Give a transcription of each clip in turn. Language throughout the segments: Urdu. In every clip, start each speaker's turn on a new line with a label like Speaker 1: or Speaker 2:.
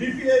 Speaker 1: DPI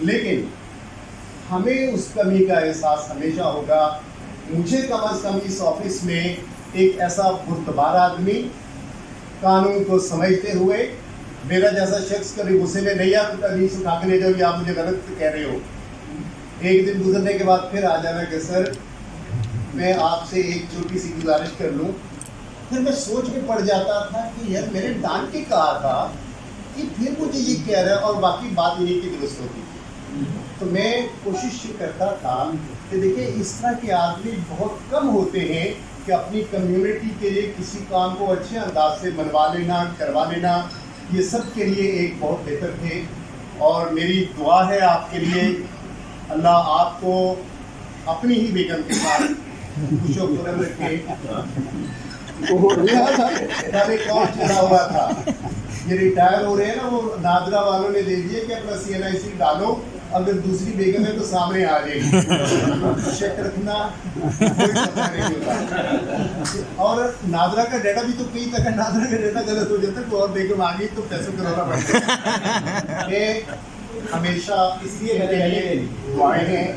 Speaker 2: لیکن ہمیں اس کمی کا احساس ہمیشہ ہوگا. مجھے کم از کم اس آفس میں ایک ایسا پرتبار آدمی قانون کو سمجھتے ہوئے, میرا جیسا شخص کبھی غصے میں نہیں آ تو کبھی اٹھا کے لے جاؤ کہ آپ مجھے غلط کہہ رہے ہو. ایک دن گزرنے کے بعد پھر آ جانا کہ سر میں آپ سے ایک چھوٹی سی گزارش کر لوں. پھر میں سوچ کے پڑ جاتا تھا کہ یار میں نے ڈانٹ کے کہا تھا کہ پھر مجھے یہ کہہ رہا ہے, اور باقی بات انہیں کی درست ہوتی تھی. تو میں کوشش کرتا تھا کہ دیکھیں اس طرح کے آدمی بہت کم ہوتے ہیں کہ اپنی کمیونٹی کے لیے کسی کام کو اچھے انداز سے منوا لینا, کروا لینا, یہ سب کے لیے ایک بہت بہتر تھے. اور میری دعا ہے آپ کے لیے, اللہ آپ کو اپنی ہی بیگم کے ساتھ خوش و خرم رکھے. کون چلا ہوا تھا, یہ ریٹائر ہو رہے ہیں نا, وہ نادرا والوں نے دے دیے کہ اپنا CNIC ڈالو, اگر دوسری بیگم ہے تو سامنے آ جائے گی, چیک رکھنا کوئی پتہ نہیں ہوتا. اور نادرا کا ڈیٹا بھی تو کئی تک ہے, نادرا کا ڈیٹا غلط ہو جاتا ہے, کوئی اور بیگم آ گئی تو پیسوں کرونا پڑتا ہے. ہمیشہ اس لیے دعائیں ہیں,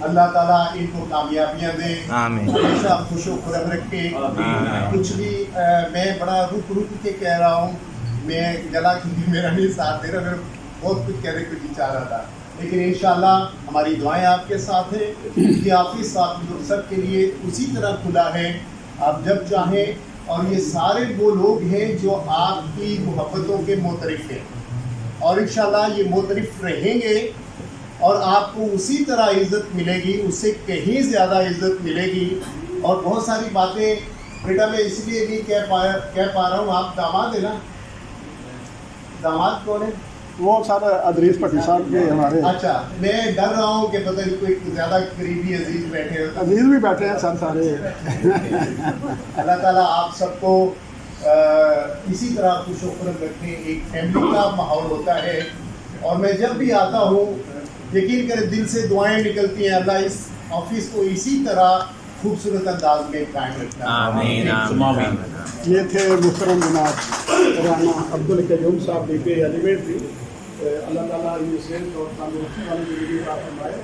Speaker 2: اللہ تعالیٰ ان کو کامیابیاں دے, ہمیشہ خوش و خرم رکھے. کچھ بھی میں بڑا رک کے کہہ رہا ہوں, میں گلا کیونکہ میرا نہیں ساتھ دے رہا, میں بہت کچھ کہنے کو چاہ رہا تھا, لیکن انشاءاللہ ہماری دعائیں آپ کے ساتھ ہیں. یہ آفس آپ سب کے لیے اسی طرح کھلا ہے, آپ جب چاہیں. اور یہ سارے وہ لوگ ہیں جو آپ کی محبتوں کے معترف ہیں, اور انشاءاللہ یہ معترف رہیں گے, اور آپ کو اسی طرح عزت ملے گی, اس سے کہیں زیادہ عزت ملے گی. اور بہت ساری باتیں بیٹا میں اس لیے نہیں کہہ پا رہا ہوں, آپ داماد ہیں نا, داماد کون ہے؟
Speaker 1: وہ سارا ادریس پٹی صاحب کے ہمارے.
Speaker 2: اچھا, میں ڈر رہا ہوں کہ پتہ نہیں کوئی زیادہ قریبی عزیز بیٹھے ہو.
Speaker 1: عزیز بھی بیٹھے ہیں سر سارے.
Speaker 2: اللہ تعالیٰ آپ سب کو اسی طرح خوش و خرم رکھیں. ایک فیملی کا ماحول ہوتا ہے, اور میں جب بھی آتا ہوں یقین کریں دل سے دعائیں نکلتی ہیں, اللہ اس آفس کو اسی طرح خوبصورت انداز میں قائم رکھنا.
Speaker 3: آمین آمین.
Speaker 1: یہ تھے محترم جناب رانا عبدالقیوم صاحب DPI ایلیمنٹری. اللہ تعالیٰ یہ صحت اور تندرستی والی زندگی عطا فرمائے.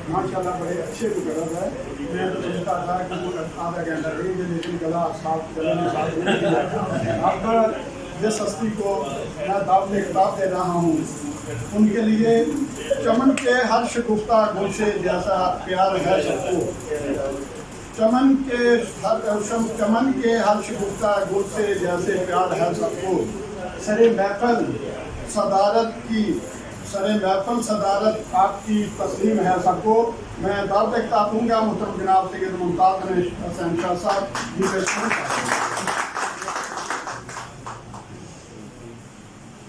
Speaker 1: ماشاء اللہ بڑے اچھے گزر ہے. میں تو سمجھتا تھا کہ وہ آدھا گھنٹہ رہیں گے, لیکن گلا صاف گلے میں صاف نہیں. اب جس ہستی کو میں دعوت خطاب دے رہا ہوں, ان کے لیے چمن کے ہر شگفتہ گل سے جیسا پیار ہے سب کو, چمن کے ہر شگفتہ گل سے جیسے پیار ہے سب کو, سر محفل صدارت آپ کی تسلیم ہے سب کو. میں دعوت خطاب دوں گا محترم جناب سید ممتاز حسین شاہ صاحب.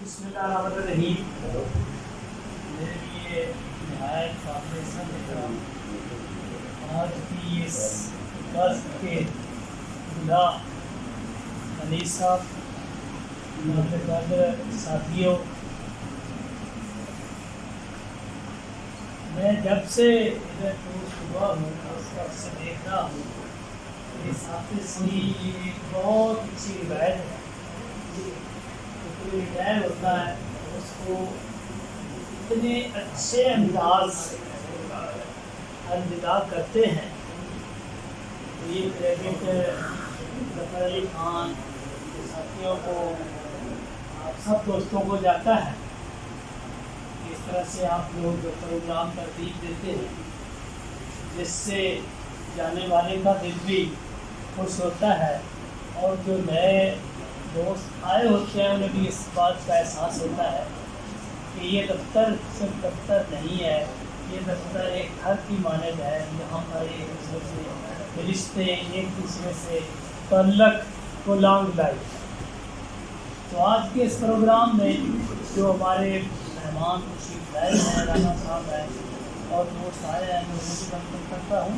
Speaker 4: بسم اللہ الرحمن الرحیم. میرے لیے نہایت قابل سر آج کی اس بس کے دلہا انیس صاحب, قدر ساتھیوں, میں جب سے ادھر ٹورسٹ ہوا ہوں اس وقت سے دیکھ رہا ہوں اس آفس کی ایک بہت اچھی روایت ہے. کوئی ریٹائر ہوتا ہے اس کو اتنے اچھے انداز سے الوداع کرتے ہیں. یہ کریڈٹ ظفر علی خان کے ساتھیوں کو, آپ سب دوستوں کو جاتا ہے. اس طرح سے آپ لوگ پروگرام ترتیب دیتے ہیں جس سے جانے والے کا دل بھی خوش ہوتا ہے, اور جو نئے دوست آئے ہوتے ہیں انہیں بھی اس بات کا احساس ہوتا ہے کہ یہ دفتر صرف دفتر نہیں ہے, یہ دفتر ایک گھر کی مانند ہے. یہاں پر ایک دوسرے سے رشتے, ایک دوسرے سے تعلق کو لانگ لائف. تو آج کے اس پروگرام میں جو ہمارے مہمان تشریف لائے ہیں, رانا صاحب ہیں اور دوست آئے ہیں, میں ان کو کرتا ہوں.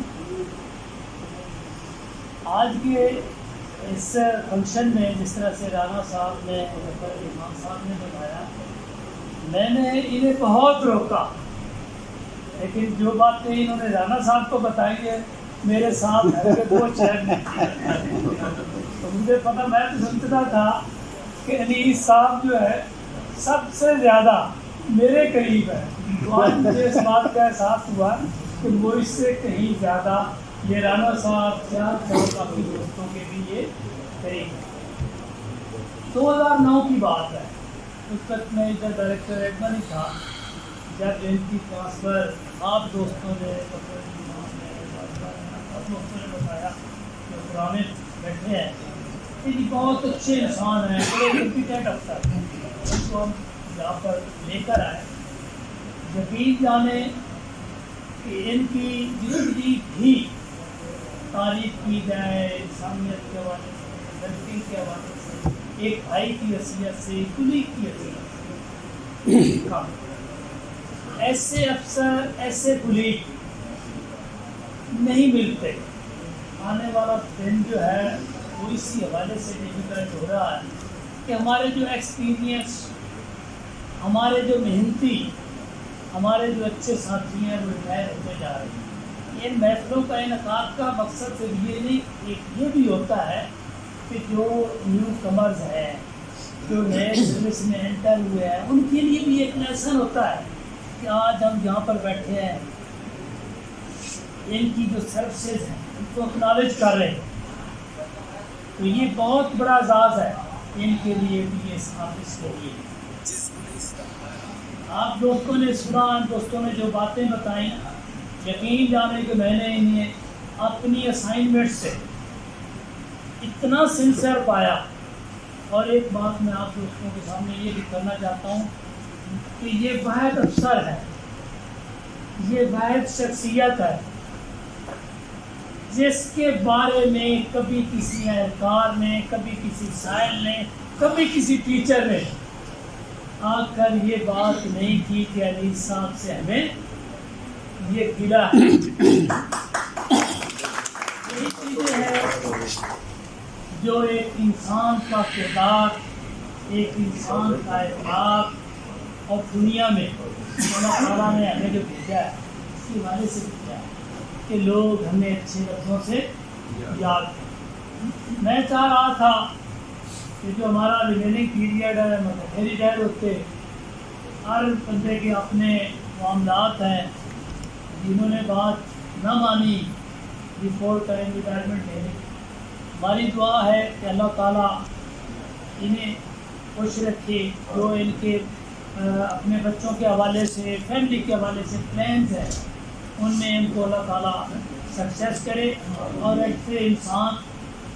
Speaker 4: آج کے اس فنکشن میں جس طرح سے رانا صاحب نے اور ظفر علی خان صاحب نے بتایا, میں نے انہیں بہت روکا, لیکن جو باتیں انہوں نے رانا صاحب کو بتائی ہے میرے ساتھ ہے کہ وہ چین نہیں. تو مجھے پتہ, میں تو سمجھتا تھا کہ انیس صاحب جو ہے سب سے زیادہ میرے قریب ہے, تو آج مجھے اس بات کا احساس ہوا کہ وہ اس سے کہیں زیادہ یہ رانا صاحب کیا کافی دوستوں کے بھی یہ قریب ہے۔ 2009 کی بات ہے، اس وقت میں ادھر ڈائریکٹر ایڈما نہیں تھا، جب ان کی ٹرانسفر آپ دوستوں نے بتایا کہ پرانے بیٹھے ہیں، یہ بہت اچھے انسان ہیں، بڑے کمپیٹنٹ افسر ہیں، ان کو ہم یہاں پر لے کر آئے۔ یقین جانے کہ ان کی جتنی بھی تعریف کی جائے انسانیت کے حوالے سے، لڑکی کے حوالے سے، ایک بھائی کی حیثیت سے، کلیگ کی حیثیت سے، ایسے افسر ایسے کلیگ نہیں ملتے۔ آنے والا دن جو ہے وہ اسی حوالے سے ڈیفیکلٹ ہو رہا ہے کہ ہمارے جو ایکسپیرینس، ہمارے جو محنتی، ہمارے جو اچھے ساتھی ہیں وہ ریٹائر ہوتے جا رہے ہیں۔ ان محفلوں کا انعقاد کا مقصد صرف یہ نہیں، ایک یہ بھی ہوتا ہے کہ جو نیو کمرز ہیں، جو نئے سروس میں انٹر ہوئے ہیں، ان کے لیے بھی ایک لیسن ہوتا ہے کہ آج ہم یہاں پر بیٹھے ہیں، ان کی جو سروسز ہیں ان کو اکنالج کر رہے ہیں، تو یہ بہت بڑا اعزاز ہے ان کے لیے بھی، اس آفس کے لیے۔ آپ دوستوں نے سنا، دوستوں نے جو باتیں بتائیں، یقین جانے کہ میں نے انہیں اپنی اسائنمنٹ سے اتنا سنسر پایا۔ اور ایک بات میں آپ دوستوں کے سامنے یہ بھی کرنا چاہتا ہوں کہ یہ واحد افسر ہے، یہ واحد شخصیت ہے جس کے بارے میں کبھی کسی اہلکار نے، کبھی کسی سائل نے، کبھی کسی ٹیچر نے آ کر یہ بات نہیں کی کہ علی صاحب سے ہمیں یہ گلا ہے۔ یہی چیزیں ہیں جو ایک انسان کا کردار، ایک انسان کا اخلاق، اور دنیا میں اللہ تعالیٰ نے ہمیں جو بھیجا ہے اس کے حوالے سے بھیجا ہے کہ لوگ ہمیں اچھے لفظوں سے یاد کریں۔ میں چاہ رہا تھا کہ جو ہمارا ریمیننگ پیریڈ ہے، مطلب ریٹائر ہوتے، ہر بندے کے اپنے معاملات ہیں، جنہوں نے بات نہ مانی بیفور ٹائم ریٹائرمنٹ لینے، ہماری دعا ہے کہ اللہ تعالیٰ انہیں خوش رکھے، جو ان کے اپنے بچوں کے حوالے سے، فیملی کے حوالے سے پلانز ہیں، ان میں ان کو اللہ تعالیٰ سکسیس کرے۔ اور ایسے انسان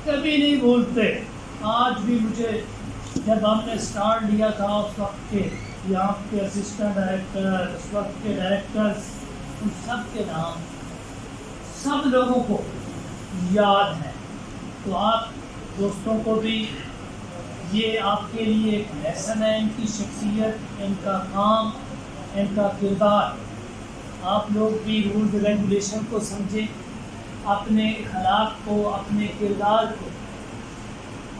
Speaker 4: کبھی نہیں بھولتے۔ آج بھی مجھے جب ہم نے اسٹارٹ لیا تھا اس وقت کے یہاں کے اسسٹنٹ ڈائریکٹر، اس وقت کے ڈائریکٹرز، ان سب کے نام سب لوگوں کو یاد ہیں۔ تو آپ دوستوں کو بھی یہ آپ کے لیے ایک لیسن ہے، ان کی شخصیت، ان کا کام، ان کا کردار۔ آپ لوگ بھی رولز ریگولیشن کو سمجھیں، اپنے اخلاق کو، اپنے کردار کو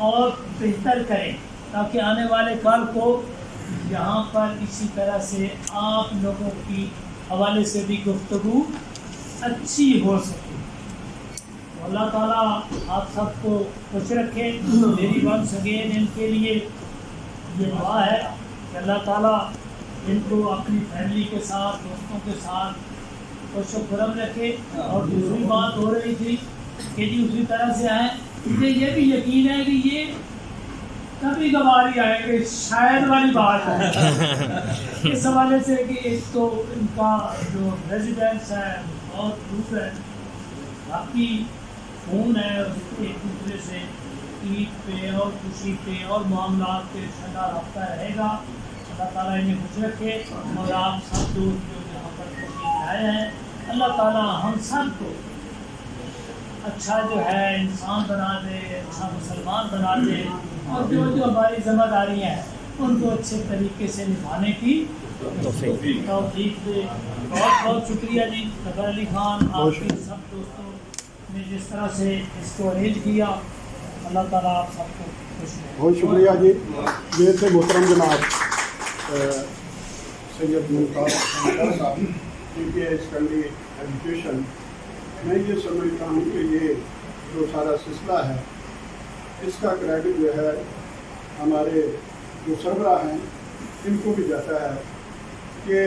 Speaker 4: اور بہتر کریں، تاکہ آنے والے کال کو یہاں پر اسی طرح سے آپ لوگوں کی حوالے سے بھی گفتگو اچھی ہو سکے۔ اللہ تعالیٰ آپ سب کو خوش رکھے۔ میری ونس اگین ان کے لیے یہ دعا ہے کہ اللہ تعالیٰ ان کو اپنی فیملی کے ساتھ، دوستوں کے ساتھ خوش و خرم رکھے۔ اور دوسری بات ہو رہی تھی کہ جی اسی طرح سے آئیں، مجھے یہ بھی یقین ہے کہ یہ کبھی کبھار ہی آئیں گے، شاید والی بات ہے اس حوالے سے کہ ایک تو ان کا جو ریزیڈنس ہے بہت دور ہے، باقی فون ہے، ایک دوسرے سے عید پہ اور خوشی پہ اور معاملات پہ ٹھنڈا رابطہ رہے گا۔ اللہ تعالیٰ انہیں خوش رکھے۔ اور آپ سب دوست جو یہاں پر تشریف لائے ہیں، اللہ تعالیٰ ہم سب کو اچھا جو ہے انسان بنا دے، اچھا مسلمان بنا دے، اور جو ہماری ذمہ داریاں ہیں ان کو اچھے طریقے سے نبھانے کی توفیق دے۔ بہت بہت شکریہ جی ظفر علی خان، آپ کے سب دوستوں نے جس طرح سے اس کو ارینج کیا، اللہ تعالیٰ آپ سب کو خوش رکھے۔
Speaker 1: بہت شکریہ جی۔ یہ تھے محترم جناب سید ممتاز صاحب، کیونکہ اسٹڈی ایجوکیشن، میں یہ سمجھتا ہوں کہ یہ جو سارا سلسلہ ہے اس کا کریڈٹ جو ہے ہمارے جو سربراہ ہیں ان کو بھی جاتا ہے کہ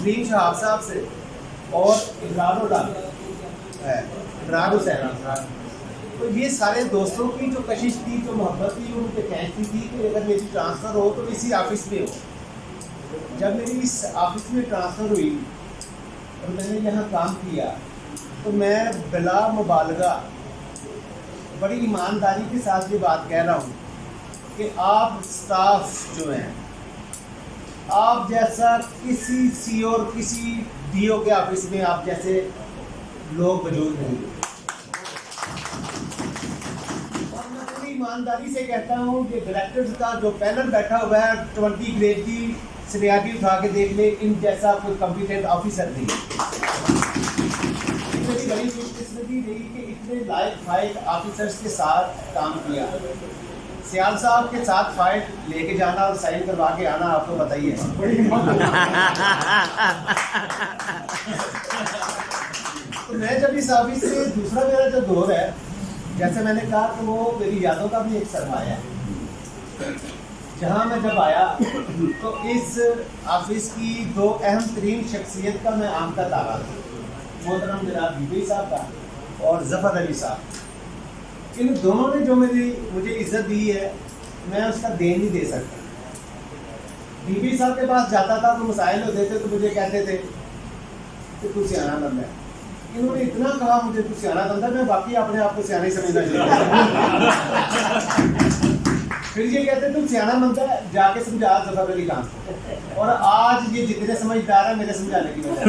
Speaker 2: تسلیم شہاب صاحب سے اور ابرار حسین، تو یہ سارے دوستوں کی جو کشش تھی، جو محبت تھی، ان پہ کھینچتی تھی کہ اگر میری ٹرانسفر ہو تو اسی آفس میں ہو. جب میری اس آفس میں ٹرانسفر ہوئی اور میں نے یہاں کام کیا تو میں بلا مبالغہ بڑی ایمانداری کے ساتھ یہ بات کہہ رہا ہوں کہ آپ اسٹاف جو ہیں، آپ جیسا کسی سی او اور کسی ڈی او کے آفس میں آپ جیسے لوگ موجود نہیں. اور میں پوری ایمانداری سے کہتا ہوں کہ ڈائریکٹرز کا جو پینل بیٹھا ہوا ہے 20 گریڈ کی سینیارٹی اٹھا کے دیکھ لے، ان جیسا کوئی کمپیٹنٹ آفیسر نہیں. میری بڑی خوش قسمتی رہی کہ اتنے لائق فائٹ آفیسرس کے ساتھ کام کیا. سیال صاحب کے ساتھ فائٹ لے کے جانا اور سائن کروا کے آنا آپ کو بتائیے. تو میں جب اس آفس سے دوسرا میرا جو دور ہے، جیسے میں نے کہا کہ وہ میری یادوں کا بھی ایک سرمایہ ہے. جہاں میں جب آیا تو اس آفس کی دو اہم ترین شخصیت کا میں عام کا دعویٰ تھا، محترم جناب بی صاحب کا اور ظفر علی صاحب. ان دونوں نے جو مجھے عزت دی ہے میں اس کا دے نہیں دے سکتا. بی صاحب کے پاس جاتا تھا تو مسائل ہوتے تھے تو مجھے کہتے تھے کہ تو سیاح بندہ ہے. انہوں نے اتنا کہا مجھے تو سیاح بندہ، میں باقی اپنے آپ کو سیاح ہی سمجھنا چاہیے. پھر یہ کہتے تم سیاح بندہ ہے، جا کے سمجھا ظفر علی خان. اور آج یہ جتنے سمجھدار ہیں میرے سمجھانے کی وجہ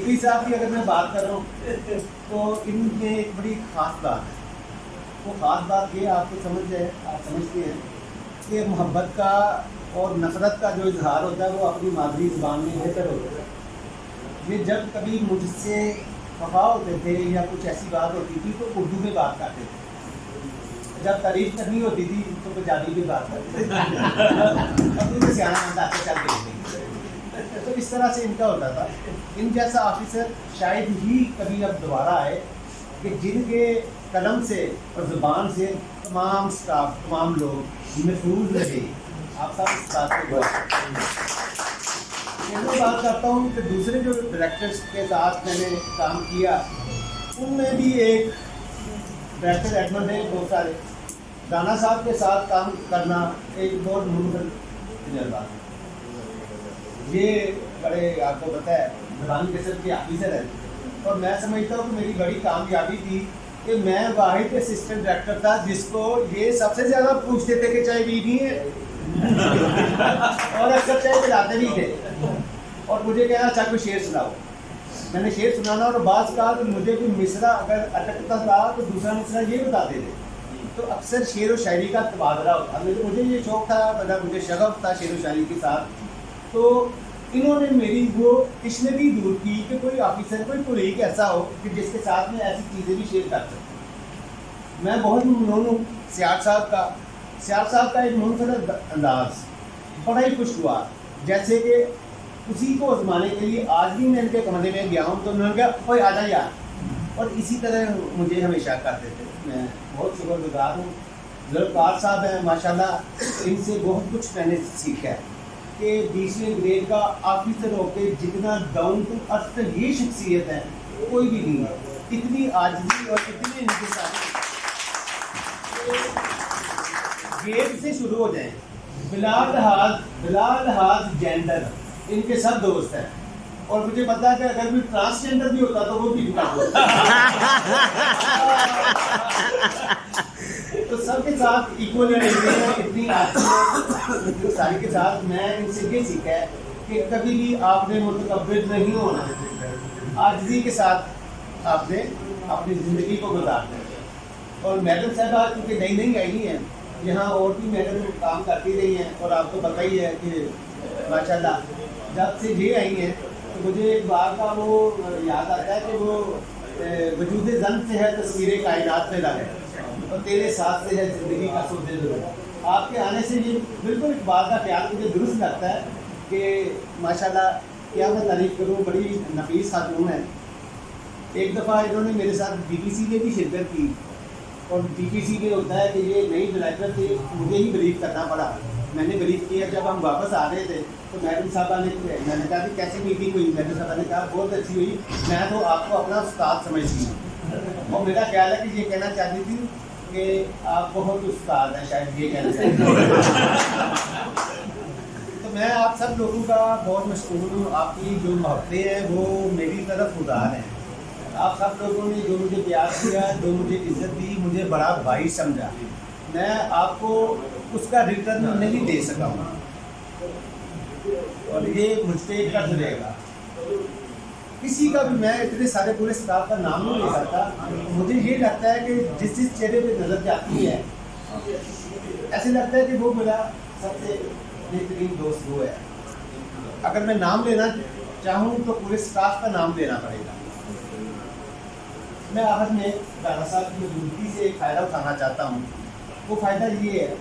Speaker 2: بی صاحب کی اگر میں بات کر رہا ہوں تو ان میں ایک بڑی خاص بات ہے. وہ خاص بات یہ آپ کو آپ سمجھتے ہیں کہ محبت کا اور نفرت کا جو اظہار ہوتا ہے وہ اپنی مادری زبان میں بہتر ہوتا ہے. یہ جب کبھی مجھ سے خفا ہوتے تھے یا کچھ ایسی بات ہوتی تھی تو اردو میں بات کرتے تھے، جب تعریف کرنی ہوتی تھی تو پنجابی میں بات کرتے تھے. سیاح مندہ سے چل رہی تھی. تو اس طرح سے ان کا ہوتا تھا. ان جیسا آفیسر شاید ہی کبھی اب دوبارہ آئے کہ جن کے قلم سے اور زبان سے تمام اسٹاف، تمام لوگ محفوظ رہے. آپ سب اس بات کو میں بات کرتا ہوں کہ دوسرے جو ڈائریکٹرس کے ساتھ میں نے کام کیا ان میں بھی ایک ڈائریکٹر ایڈمنڈ ہے، بہت سارے. رانا صاحب کے ساتھ کام کرنا ایک بہت منفرد تجربہ. یہ بڑے آپ کو پتہ ہے زبان قسم کے آفیسر ہیں اور میں سمجھتا ہوں کہ میری بڑی کامیابی تھی کہ میں واحد اسسٹنٹ ڈائریکٹر تھا جس کو یہ سب سے زیادہ پوچھتے تھے کہ چائے بھی نہیں ہے اور اکثر چائے پلاتے بھی تھے. اور مجھے کہنا اچھا کوئی شعر سناؤ. میں نے شعر سنانا اور بعض کہا کہ مجھے کوئی مصرع اگر اٹکتا تھا تو دوسرا مصرع یہ بتاتے تھے. تو اکثر شعر و شاعری کا تبادلہ ہوتا. مجھے یہ شوق تھا، مجھے شغف تھا شعر و شاعری کے ساتھ. تو انہوں نے میری وہ تشنگی دور کی کہ کوئی آفیسر، کوئی کولیگ ایسا ہو کہ جس کے ساتھ میں ایسی چیزیں بھی شیئر کر سکوں. میں بہت ممنون ہوں سیاح صاحب کا ایک منفرد انداز، بڑا ہی خوشگوار. جیسے کہ اسی کو آزمانے کے لیے آج بھی میں ان کے کمرے میں گیا ہوں تو انہوں نے کہا کوئی آ جا یار، اور اسی طرح مجھے ہمیشہ کرتے تھے. میں بہت شکر گزار ہوں. ذوالفقار صاحب ہیں ماشاءاللہ، ان سے بہت کچھ میں نے سیکھا ہے کہ 20ویں گریڈ کا آفیسر ہو کے جتنا ڈاؤن ٹو ارتھ یہ شخصیت ہے کوئی بھی نہیں ہے. اتنی عاجزی اور اتنی انکساری. گیٹ سے شروع ہو جائیں، بلا لحاظ جینڈر ان کے سب دوست ہیں. اور مجھے پتا ہے کہ اگر کوئی ٹرانسجینڈر بھی ہوتا تو وہ بھی تو سب کے ساتھ ایکولی اتنی ساری کے ساتھ میں ان سے یہ سیکھا ہے کہ کبھی بھی آپ نے متکبر نہیں ہونا. عاجزی کے ساتھ آپ نے اپنی زندگی کو گزارنا ہے. اور میڈم صاحبہ کیونکہ نئی نئی آئی ہیں یہاں، اور بھی میڈم کام کرتی رہی ہیں اور آپ کو پتہ ہی ہے کہ ماشاءاللہ جب سے یہ آئی ہیں تو مجھے ایک بار کا وہ یاد آتا ہے کہ وہ وجود زن سے ہے تصویر کائنات میں رہے اور تیرے ساتھ سے ہے زندگی کا سوچے ضرور. آپ کے آنے سے یہ بالکل ایک بات کا خیال مجھے درست لگتا ہے کہ ماشاءاللہ کیا میں تعریف کروں، بڑی نفیس خاتون ہے. ایک دفعہ انہوں نے میرے ساتھ BBC میں بھی شرکت کی
Speaker 3: اور DPC میں ہوتا ہے کہ یہ نئی ڈائریکٹر تھی, مجھے ہی بریف کرنا پڑا. میں نے بریف کیا. جب ہم واپس آ رہے تھے تو میڈم صاحبہ نے, میں نے کہا کہ کیسی میٹنگ ہوئی؟ میڈم صاحبہ نے کہا بہت اچھی ہوئی, میں تو آپ کو اپنا استاد سمجھتی ہوں. اور میرا خیال ہے کہ یہ کہنا چاہتی تھی کہ آپ بہت استاد ہیں, شاید یہ کہنا چاہتی تھی. تو میں آپ سب لوگوں کا بہت مشکور ہوں. آپ کی جو محبتیں ہیں وہ میری طرف ادار ہیں. آپ سب لوگوں نے جو مجھے پیار کیا, جو مجھے عزت دی, مجھے بڑا بھائی سمجھا, میں آپ کو اس کا ریٹرن نہیں دے سکا ہوں, اور یہ مجھ پہ قرض رہے گا. کسی کا بھی, میں اتنے سارے پورے اسٹاف کا نام نہیں لے سکتا. مجھے یہ لگتا ہے کہ جس چہرے پہ نظر جاتی ہے ایسے لگتا ہے کہ وہ میرا سب سے بہترین دوست وہ ہے. اگر میں نام لینا چاہوں تو پورے اسٹاف کا نام لینا پڑے گا. میں آخر میں رانا صاحب کی موجودگی سے ایک فائدہ اٹھانا چاہتا ہوں. وہ فائدہ یہ ہے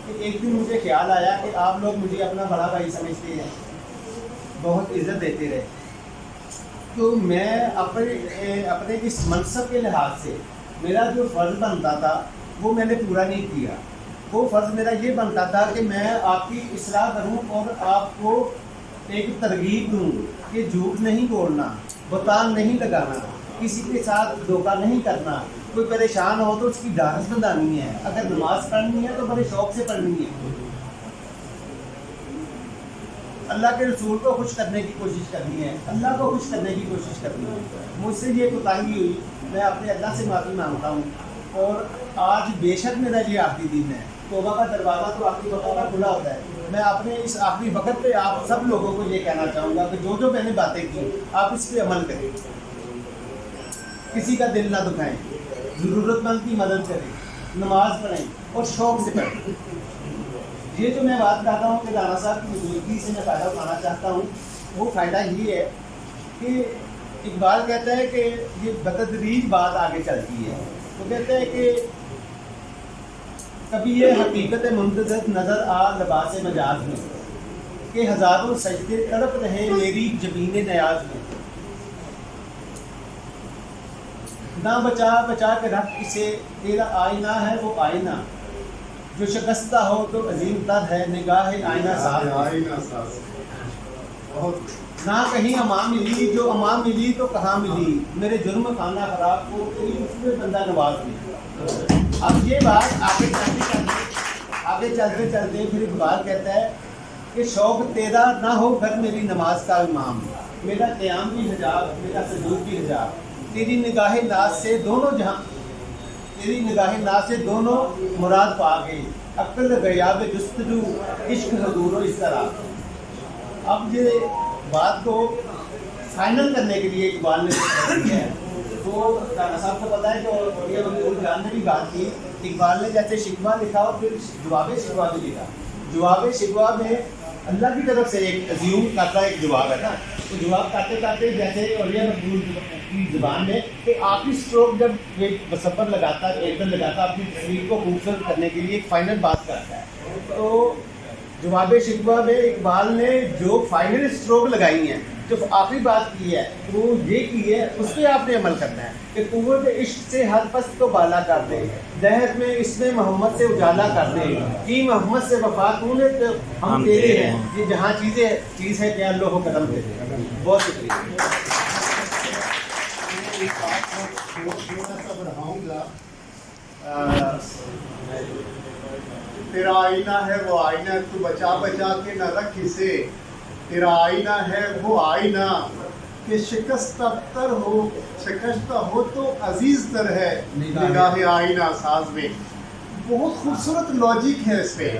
Speaker 3: کہ ایک دن مجھے خیال آیا کہ آپ لوگ مجھے اپنا بڑا بھائی سمجھتے ہیں, بہت عزت دیتے رہے, تو میں اپنے اس منصب کے لحاظ سے میرا جو فرض بنتا تھا وہ میں نے پورا نہیں کیا. وہ فرض میرا یہ بنتا تھا کہ میں آپ کی اصلاح کروں اور آپ کو ایک ترغیب دوں کہ جھوٹ نہیں بولنا, بہتان نہیں لگانا, کسی کے ساتھ دھوکہ نہیں کرنا. کوئی پریشان ہو تو اس کی ڈھارس بندھانی ہے, اگر نماز پڑھنی ہے تو بڑے شوق سے پڑھنی ہے, اللہ کے رسول کو خوش کرنے کی کوشش کرنی ہے, اللہ کو خوش کرنے کی کوشش کرنی ہے. مجھ سے یہ کوتاہی ہوئی, میں اپنے اللہ سے معافی مانگتا ہوں. اور آج بے شک میرا یہ آخری دن ہے, توبہ کا دروازہ تو آخری وقت کا کھلا ہوتا ہے. میں اپنے اس آخری وقت پہ آپ سب لوگوں کو یہ کہنا چاہوں گا کہ جو میں نے باتیں کی آپ اس پہ عمل کریں, کسی کا دل نہ دکھائیں, ضرورت مند کی مدد کریں, نماز پڑھیں اور شوق سے پڑھیں. یہ جو میں بات کہتا ہوں کہ رانا صاحب کی موجودگی سے میں فائدہ اٹھانا چاہتا ہوں, وہ فائدہ یہ ہے کہ اقبال کہتا ہے کہ یہ بتدریج بات آگے چلتی ہے. وہ کہتا ہے کہ کبھی یہ حقیقت منتظر نظر آ لباس مجاز میں کہ ہزاروں سجدے تڑپ رہے میری جبین نیاز میں. نہ بچا کے رکھ اسے, تیرا آئینہ ہے وہ آئینہ, جو شکستہ ہو تو عظیم تر ہے نگاہ آئینہ ساز. نہ کہیں امان ملی, جو امان ملی تو کہاں ملی, میرے جرم خانہ خراب کو تیری اس میں بندہ نواز میں. اب یہ بات آگے چلتے پھر اقبال کہتا ہے کہ شوق تیرا نہ ہو گھر میری نماز کا امام, میرا قیام بھی حجاب, میرا سجود بھی حجاب, تیری نگاہ ناز سے دونوں جہاں, تیری نگاہ ناز سے دونوں مراد پا گئے, عقل غیاب جستجو عشق حضور و اس طرح. اب یہ بات کو فائنل کرنے کے لیے اقبال نے ہے, وہ رانا صاحب کو پتا ہے کہ اولیاء مقبول جان نے بھی بات کی. اقبال نے جیسے شکوہ لکھا اور پھر جواب شکوہ بھی لکھا. جواب شکوہ میں اللہ کی طرف سے ایک عظیم کا ایک جواب ہے نا, تو جواب کرتے جیسے اولیاء مقبول کی زبان میں کہ آخری اسٹروک جب ایک مصور لگاتا ہے, ایک دن لگاتا ہے, اپنی تصویر کو خوبصورت کرنے کے لیے ایک فائنل بات کرتا ہے. تو جواب شکوہ میں اقبال نے جو فائنل اسٹروک لگائی ہیں, جو آخری بات کی ہے وہ یہ کی ہے, اس پہ آپ نے عمل کرنا ہے کہ قوت عشق سے ہر پست کو بالا کر دے, دہر میں اس میں محمد سے اجالا کر دے, کی محمد سے وفا تو نے ہم تیرے ہیں, یہ جہاں چیز ہے کہ اللہ کو قدم دے دے. بہت شکریہ.
Speaker 2: تیرا آئینہ ہے وہ آئینہ, تو بچا کے نہ رکھ اسے, تیرا آئینہ ہے وہ آئینہ کہ شکستہ ہو تو عزیز تر ہے نگاہ آئینہ ساز میں. بہت خوبصورت لاجک ہے اس پہ.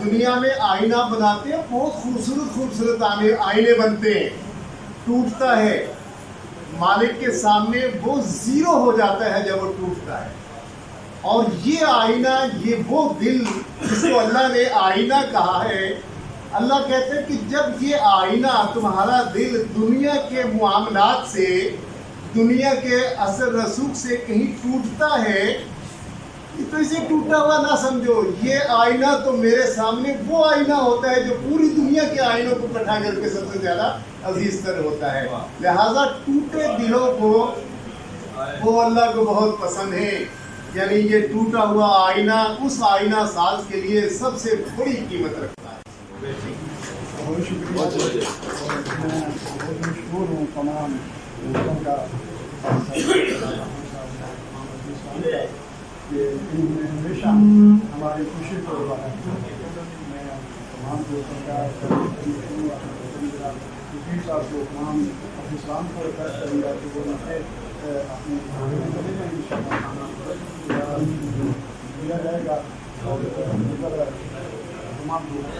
Speaker 2: دنیا میں آئینہ بناتے ہیں, بہت خوبصورت آئینے بنتے ہیں, ٹوٹتا ہے مالک کے سامنے وہ زیرو ہو جاتا ہے جب وہ ٹوٹتا ہے. اور یہ آئینہ, یہ وہ دل جس کو اللہ نے آئینہ کہا ہے, اللہ کہتے ہیں کہ جب یہ آئینہ تمہارا دل دنیا کے معاملات سے, دنیا کے اثر رسوخ سے کہیں ٹوٹتا ہے تو اسے ٹوٹا ہوا نہ سمجھو. یہ آئینہ تو میرے سامنے وہ آئینہ ہوتا ہے جو پوری دنیا کے آئینوں کو اکٹھا کر کے سب سے زیادہ عزیز تر ہوتا ہے. لہٰذا ٹوٹے دلوں کو وہ اللہ کو بہت پسند ہے. یعنی یہ ٹوٹا ہوا آئینہ اس آئینہ ساز کے لیے سب سے بڑی قیمت رکھتا ہے.
Speaker 1: بہت شکریہ اور میں بہت مشہور ہوں تمام لوگوں کا کہ انہوں نے ہمیشہ ہماری خوشی کو بڑھایا. میں تمام دوستوں کا وکیل صاحب کو تمام اسلام کو ریکویسٹ کروں گا کہ وہ مجھے اپنے دیا جائے گا اور تمام دوستوں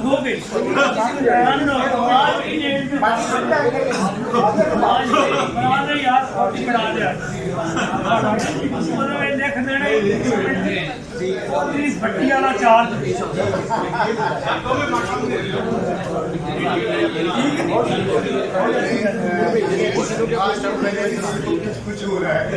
Speaker 4: ہو گئی بٹی والا چارج
Speaker 2: کچھ ہو رہا ہے.